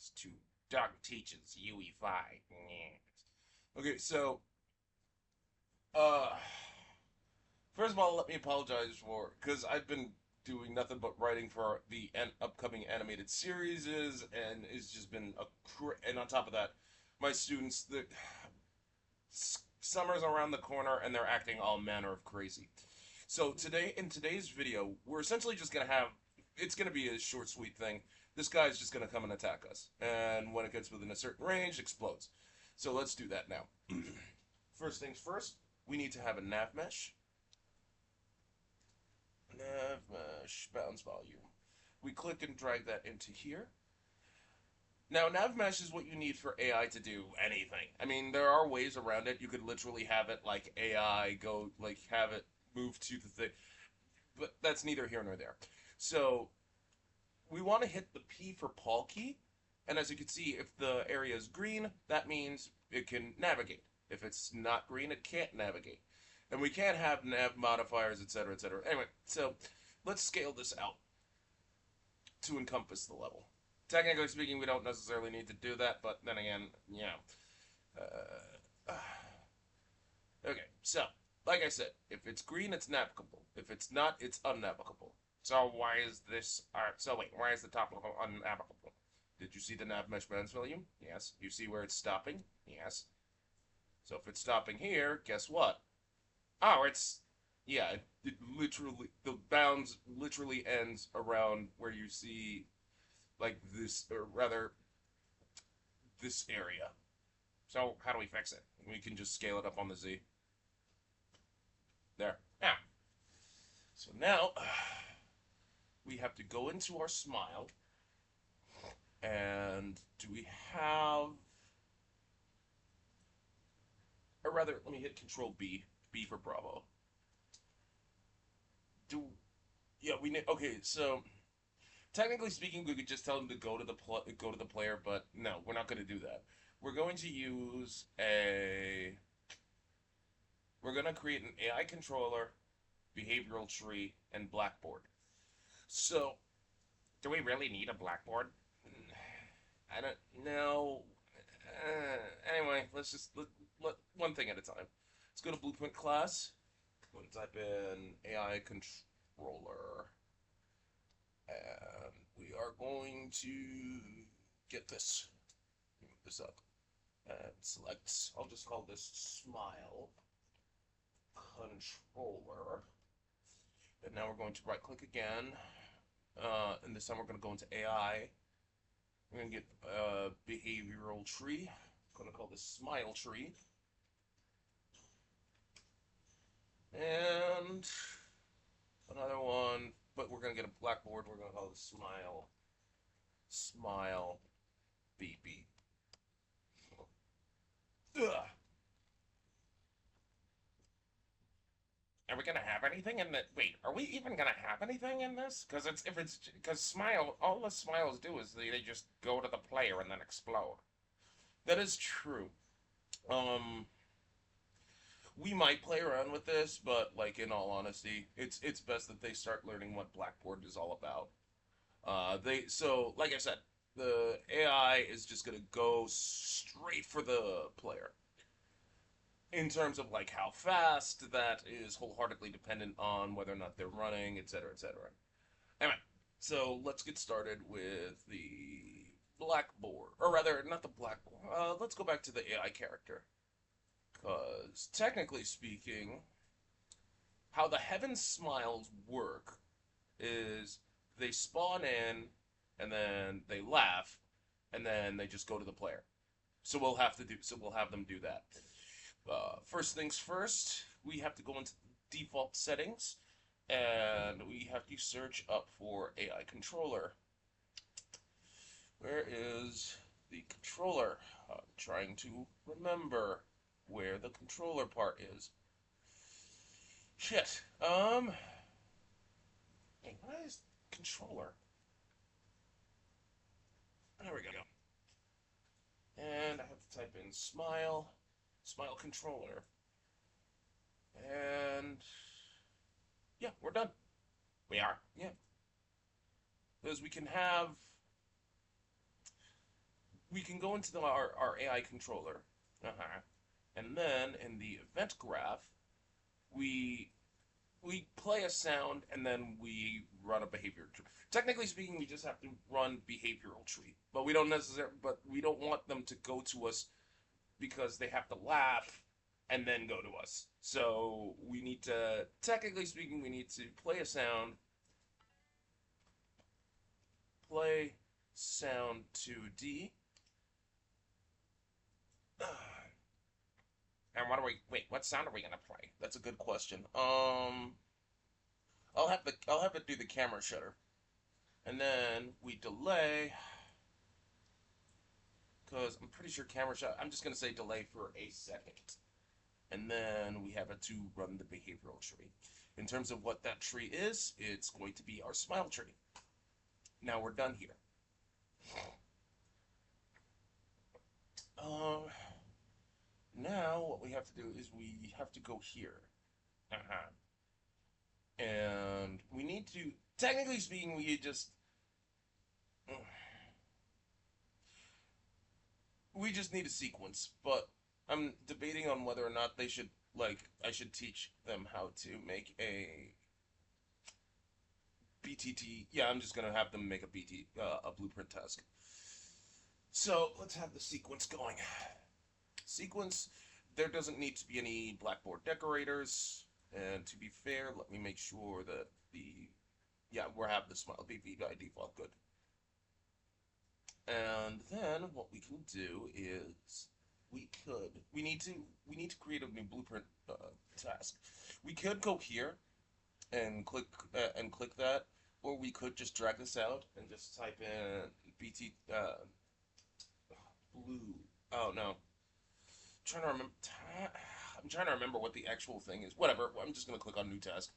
Yes, to Doug teaches Ue5. Yes. Okay, so uh first of all, let me apologize for because I've been doing nothing but writing for the upcoming animated series, and it's just been and on top of that, my students the summer's around the corner and they're acting all manner of crazy. So today, in today's video, we're essentially just gonna have it's gonna be a short, sweet thing. This guy's just gonna come and attack us, and when it gets within a certain range, explodes. So let's do that now. First things first, we need to have a nav mesh. Nav mesh bounds volume. We click and drag that into here. Now, nav mesh is what you need for AI to do anything. I mean, there are ways around it. You could literally have it like AI go, like have it move to the thing, but that's neither here nor there. So we want to hit the P for Paul key, and as you can see, if the area is green, that means it can navigate. If it's not green, it can't navigate. And we can't have nav modifiers, etc., etc. Anyway, so let's scale this out to encompass the level. Technically speaking, we don't necessarily need to do that, but then again, yeah. Uh, okay, so, like I said, if it's green, it's navigable. If it's not, it's unnavigable. So why is this, so wait, why is the top level unnavigable? Did you see the nav mesh balance volume? Yes. You see where it's stopping? Yes. So if it's stopping here, guess what? Oh, yeah, it literally, the bounds literally ends around where you see, like this, or rather, this area. So how do we fix it? We can just scale it up on the Z. There. Now, so now we have to go into our smile, and do we have, or rather, let me hit Control B, B for Bravo. Do yeah, we need. Okay, so technically speaking, we could just tell them to go to the player, but no, we're not going to do that. We're going to use a. We're going to create an AI controller, behavioral tree, and blackboard. So, do we really need a blackboard? I don't know. Anyway, let's just let one thing at a time. Let's go to blueprint class. Go and type in AI controller, and we are going to get this. Move this up and select. I'll just call this smile controller. And now we're going to right click again. And this time we're going to go into AI. We're going to get a behavioral tree. I'm going to call this smile tree. And another one, but we're going to get a blackboard. We're going to call it smile, beep, beep. Ugh. Are we gonna have anything in the? Wait, are we even gonna have anything in this? Because smile, all the smiles do is they just go to the player and then explode. That is true. Um, we might play around with this, but like in all honesty, it's best that they start learning what Blackboard is all about. Like I said, the AI is just gonna go straight for the player. In terms of like how fast, that is wholeheartedly dependent on whether or not they're running, etc., etc. Anyway, so let's get started with the blackboard, or rather, not the blackboard. Let's go back to the AI character, because technically speaking, how the Heaven Smiles work is they spawn in, and then they laugh, and then they just go to the player. So we'll have them do that. First things first, we have to go into default settings, and we have to search up for AI controller. Where is the controller? I'm trying to remember where the controller part is. Shit. Hey, what is controller? There we go. And I have to type in smile controller. And yeah, we're done. We are. Yeah. Because we can have we can go into our AI controller. Uh-huh. And then in the event graph, we we play a sound and then we run a behavior tree. Technically speaking, we just have to run behavioral tree, but we don't want them to go to us because they have to laugh and then go to us. So we need to, technically speaking, we need to play a sound, play sound 2D. And what sound are we gonna play? That's a good question. I'll have it do the camera shutter, and then we delay because I'm pretty sure camera shot. I'm just gonna say delay for a second, and then we have it to run the behavioral tree. In terms of what that tree is, it's going to be our smile tree. Now we're done here. Um, Now what we have to do is we have to go here. Uh-huh. And we need to, technically speaking, we just need a sequence, but I'm debating on whether or not they should, like, I should teach them how to make a BTT. Yeah, I'm just gonna have them make a blueprint task. So let's have the sequence going. Sequence, there doesn't need to be any blackboard decorators. And to be fair, let me make sure that yeah, we'll have the smile BV by default, good. And then what we can do is we need to create a new blueprint task. We could go here and click that, or we could just drag this out and just type in BT blue. Oh no, trying to remember. I'm trying to remember what the actual thing is. Whatever. I'm just gonna click on new task,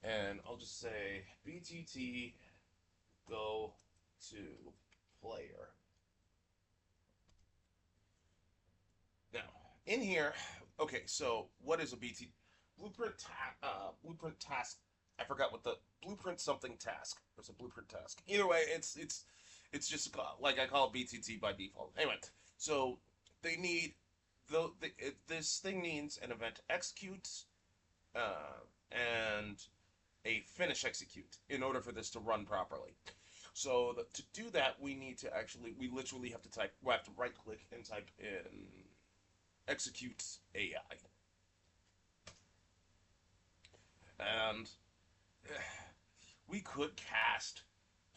and I'll just say BTT go to player. Now in here, okay. So what is a blueprint task? I forgot what the blueprint something task. There's a blueprint task. Either way, it's just like I call it BTT by default. Anyway, so they need this thing needs an event execute and a finish execute in order for this to run properly. So to do that, we literally have to we have to right click and type in execute AI. And we could cast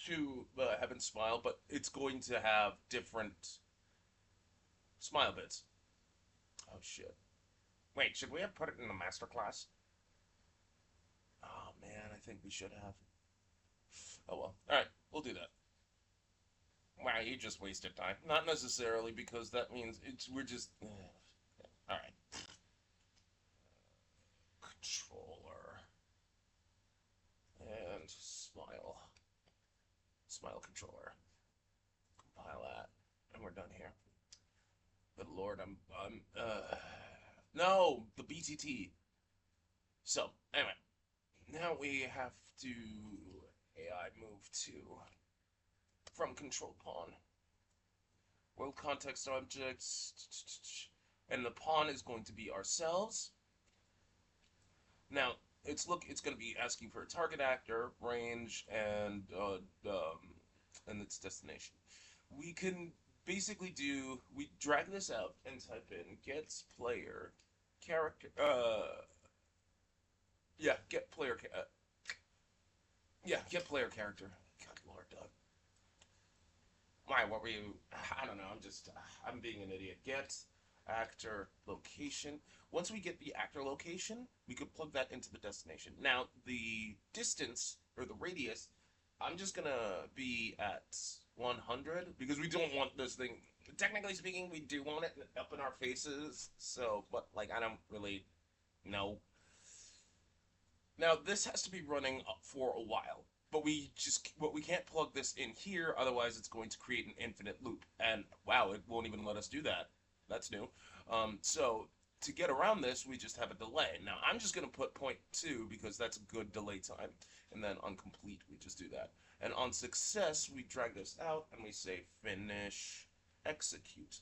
to Heaven Smile, but it's going to have different smile bits. Oh shit. Wait, should we have put it in the master class? Oh man, I think we should have. Oh well. Alright, we'll do that. Wow, you just wasted time. Not necessarily, because that means we're just. Alright. Controller. And smile. Smile controller. Compile that. And we're done here. But Lord, no, the BTT. So, anyway, now we have to AI move to from control pawn. World context objects, and the pawn is going to be ourselves. Now, it's going to be asking for a target actor, range, and its destination. We can basically we drag this out and type in gets player character get player get player character. God Lord, Doug. Why, what were you? I don't know, I'm being an idiot. Get actor location. Once we get the actor location, we could plug that into the destination. Now the distance or the radius, I'm just gonna be at 100 because we don't want this thing. Technically speaking, we do want it up in our faces. So, but like, I don't really know. Now this has to be running for a while, but we can't plug this in here. Otherwise, it's going to create an infinite loop. And wow, it won't even let us do that. That's new. So to get around this, we just have a delay. Now I'm just gonna put 0.2 because that's a good delay time, and then on complete we just do that. And on success, we drag this out and we say finish execute.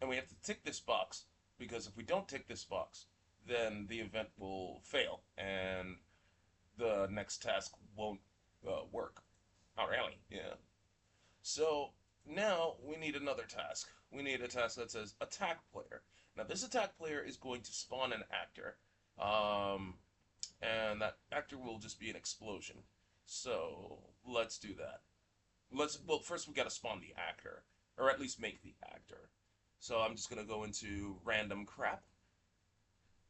And we have to tick this box, because if we don't tick this box, then the event will fail, and the next task won't work. Oh, really? Yeah. So now we need another task. We need a task that says attack player. Now this attack player is going to spawn an actor, um, and that actor will just be an explosion. So let's do that. Well, first we got to spawn the actor, or at least make the actor. So I'm just gonna go into random crap,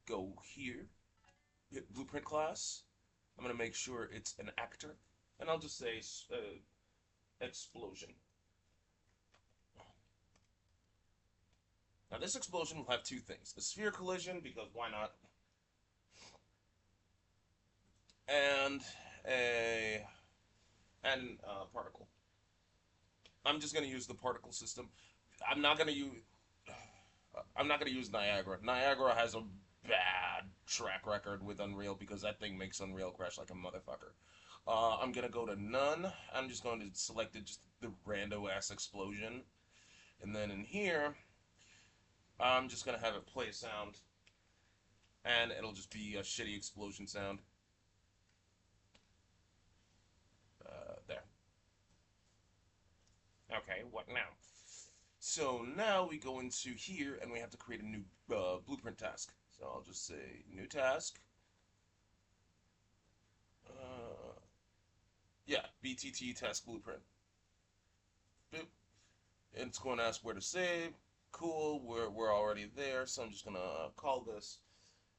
go here, hit blueprint class. I'm gonna make sure it's an actor, and I'll just say explosion. Now this explosion will have two things: a sphere collision, because why not, and a particle. I'm just gonna use the particle system. I'm not gonna use I'm not gonna use Niagara. Niagara has a bad track record with Unreal because that thing makes Unreal crash like a motherfucker. I'm gonna go to none. I'm just going to select it, just the rando ass explosion, and then in here, I'm just gonna have it play a sound, and it'll just be a shitty explosion sound. There. Okay, what now? So now we go into here and we have to create a new blueprint task. So I'll just say new task. Yeah, BTT task blueprint. Boop. And it's going to ask where to save. Cool, we're already there, so I'm just gonna call this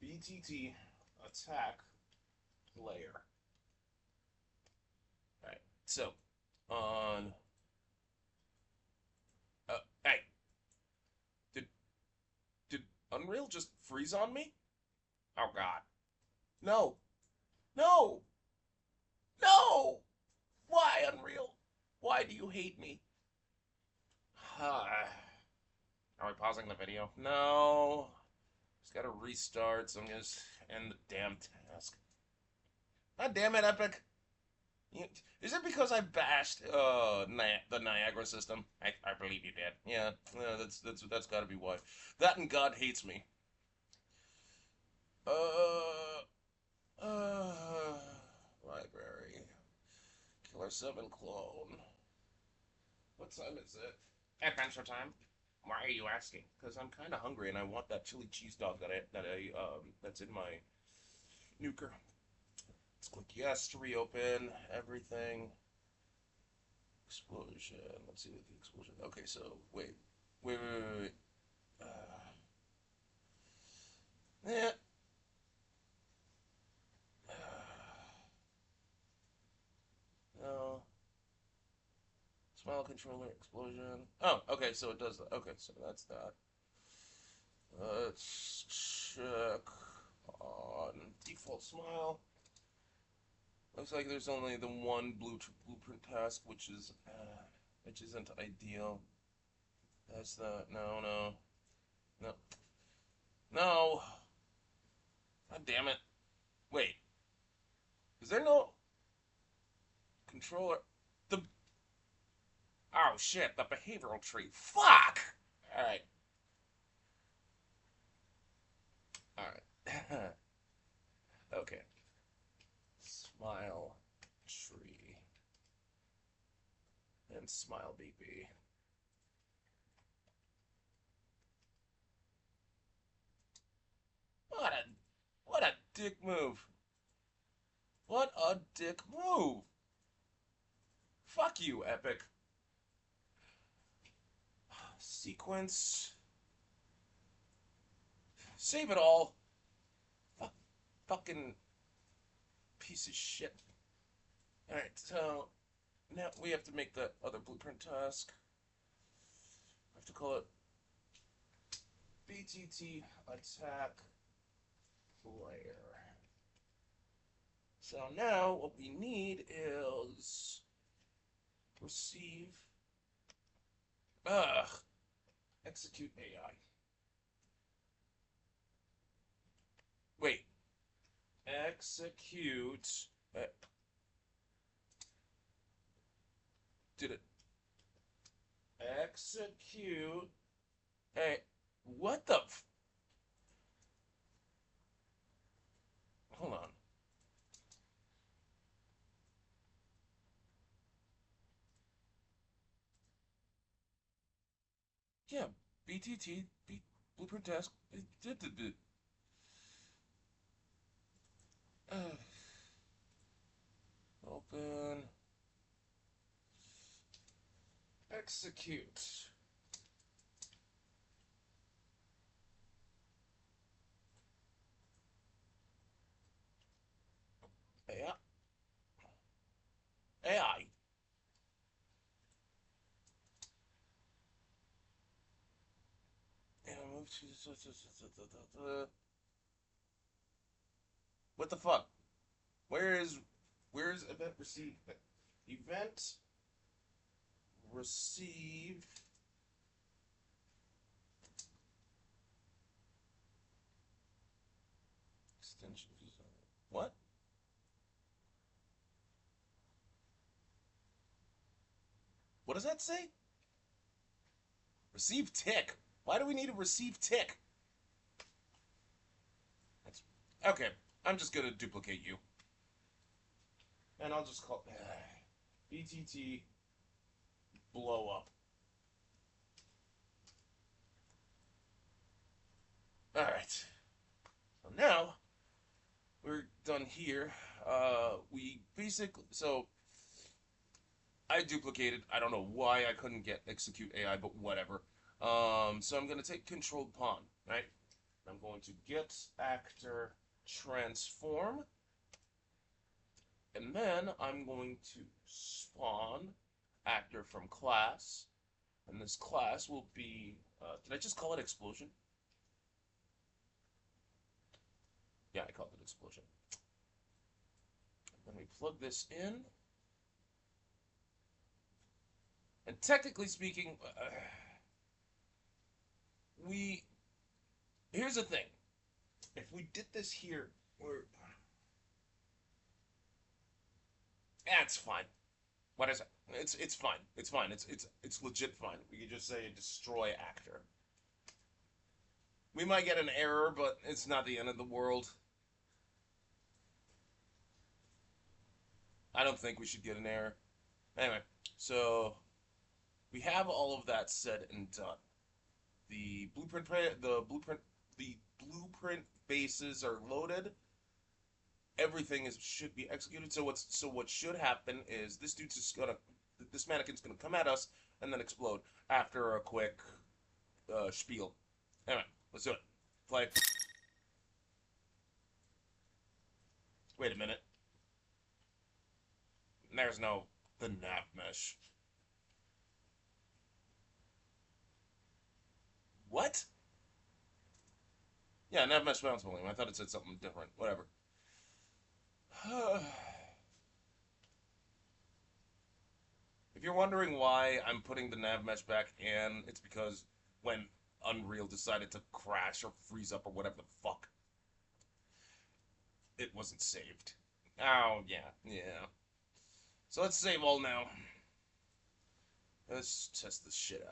BTT attack player. Alright, so on hey, did Unreal just freeze on me? Oh god. No. No! No! Why, Unreal? Why do you hate me? Are we pausing the video? No. Just gotta restart, so I'm gonna end the damn task. God damn it, Epic. Is it because I bashed the Niagara system? I believe you did. Yeah, that's gotta be why. That and God hates me. Library. Killer 7 clone. What time is it? Adventure time. Why are you asking? Because I'm kind of hungry and I want that chili cheese dog that's in my nuker. Let's click yes to reopen everything. Explosion. Let's see what the explosion. Okay, so wait. Yeah. No. Smile controller explosion. Oh, okay, so it does that. Okay, so that's that. Let's check on default smile. Looks like there's only the one blueprint task, which isn't ideal. That's that. No. God damn it. Wait. Is there no controller? Oh shit, the behavioral tree. Fuck! Alright. Okay. Smile tree. And smile BP. What a dick move. What a dick move. Fuck you, Epic. Sequence. Save it all. Fucking piece of shit. Alright, so now we have to make the other blueprint task. I have to call it BTT attack player. So now what we need is receive execute AI. Wait. Execute Did it. Execute. Hey, what the hold on. Yeah, BTT, Blueprint Task. It did it. Open. Execute. AI. AI. And move to. What the fuck? Where's event receive? Event receive extension. What? What does that say? Receive tick. Why do we need a receive tick? That's okay. I'm just gonna duplicate you, and I'll just call BTT blow up. All right. So now we're done here. We basically I duplicated. I don't know why I couldn't get execute AI, but whatever. So I'm gonna take controlled pawn, right? I'm going to get actor transform, and then I'm going to spawn actor from class, and this class will be. Did I just call it explosion? Yeah, I called it explosion. Let me plug this in. And technically speaking, we here's the thing. If we did this here, we're it's fine. What is it? It's fine. It's fine. It's legit fine. We could just say destroy actor. We might get an error, but it's not the end of the world. I don't think we should get an error. Anyway, so we have all of that said and done. The blueprint, the blueprint bases are loaded. Everything should be executed. So what should happen is this mannequin's gonna come at us and then explode after a quick spiel. Anyway, let's do it. Play. Wait a minute. There's no the nav mesh. What? Yeah, nav mesh bounce volume. I thought it said something different. Whatever. If you're wondering why I'm putting the nav mesh back in, it's because when Unreal decided to crash or freeze up or whatever the fuck, it wasn't saved. Oh, yeah. So let's save all now. Let's test this shit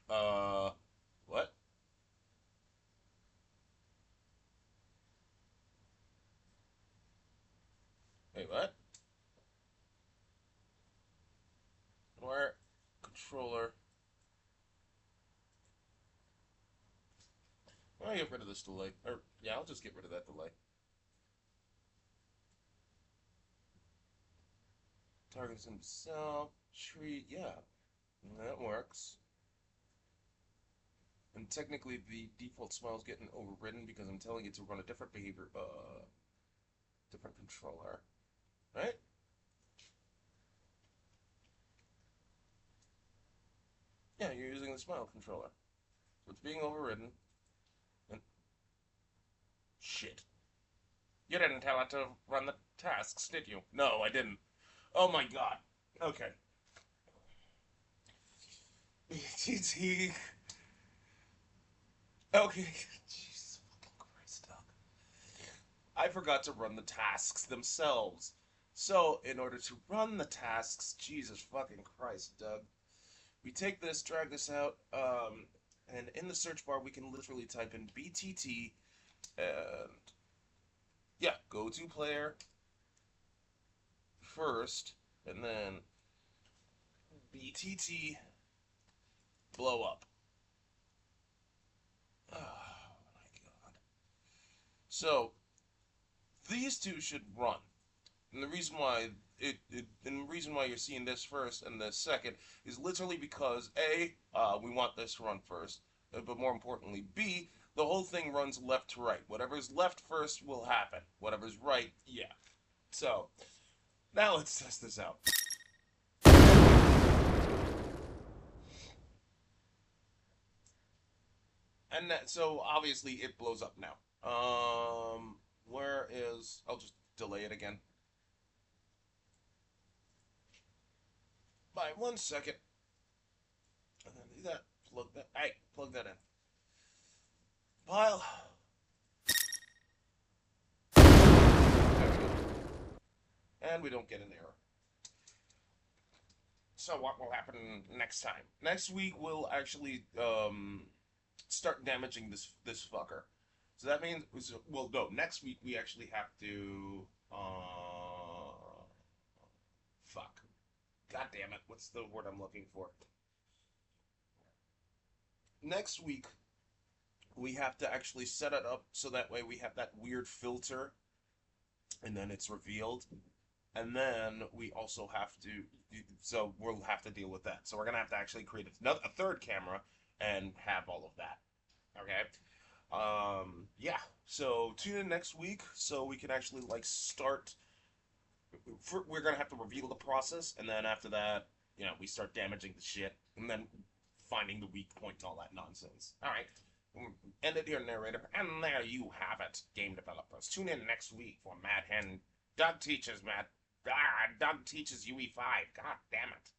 out. What? Wait, what? Where? Controller. I'll get rid of this delay. Or, yeah, I'll just get rid of that delay. Targets himself. Tree. Yeah, that works. And technically, the default smile is getting overridden because I'm telling it to run a different behavior, different controller. Right? Yeah, you're using the smile controller. So it's being overridden. And shit. You didn't tell it to run the tasks, did you? No, I didn't. Oh my god. Okay. TT. Okay. Jesus fucking Christ, Doc. I forgot to run the tasks themselves. So, in order to run the tasks, Jesus fucking Christ, Doug, we take this, drag this out, and in the search bar we can literally type in BTT and yeah, go to player first, and then BTT blow up. Oh my god. So these two should run. And the reason why and the reason why you're seeing this first and this second is literally because we want this to run first, but more importantly, B, the whole thing runs left to right. Whatever's left first will happen. Whatever's right, yeah. So now let's test this out. And so obviously it blows up now. Where is? I'll just delay it again by 1 second, and then do that. Plug that. Hey, plug that in. Pile. There we go. And we don't get an error. So what will happen next time? Next week we'll actually start damaging this fucker. So that means, well, no, next week we actually have to fuck. God damn it! What's the word I'm looking for? Next week we have to actually set it up so that way we have that weird filter, and then it's revealed. And then we also have to, so we'll have to deal with that. So we're gonna have to actually create a third camera and have all of that. Okay. Yeah. So tune in next week so we can actually like start. We're gonna have to reveal the process, and then after that, we start damaging the shit, and then finding the weak point, all that nonsense. All right. End it here, narrator. And there you have it, game developers. Tune in next week for Mad Hen. Doug teaches Ue5. God damn it.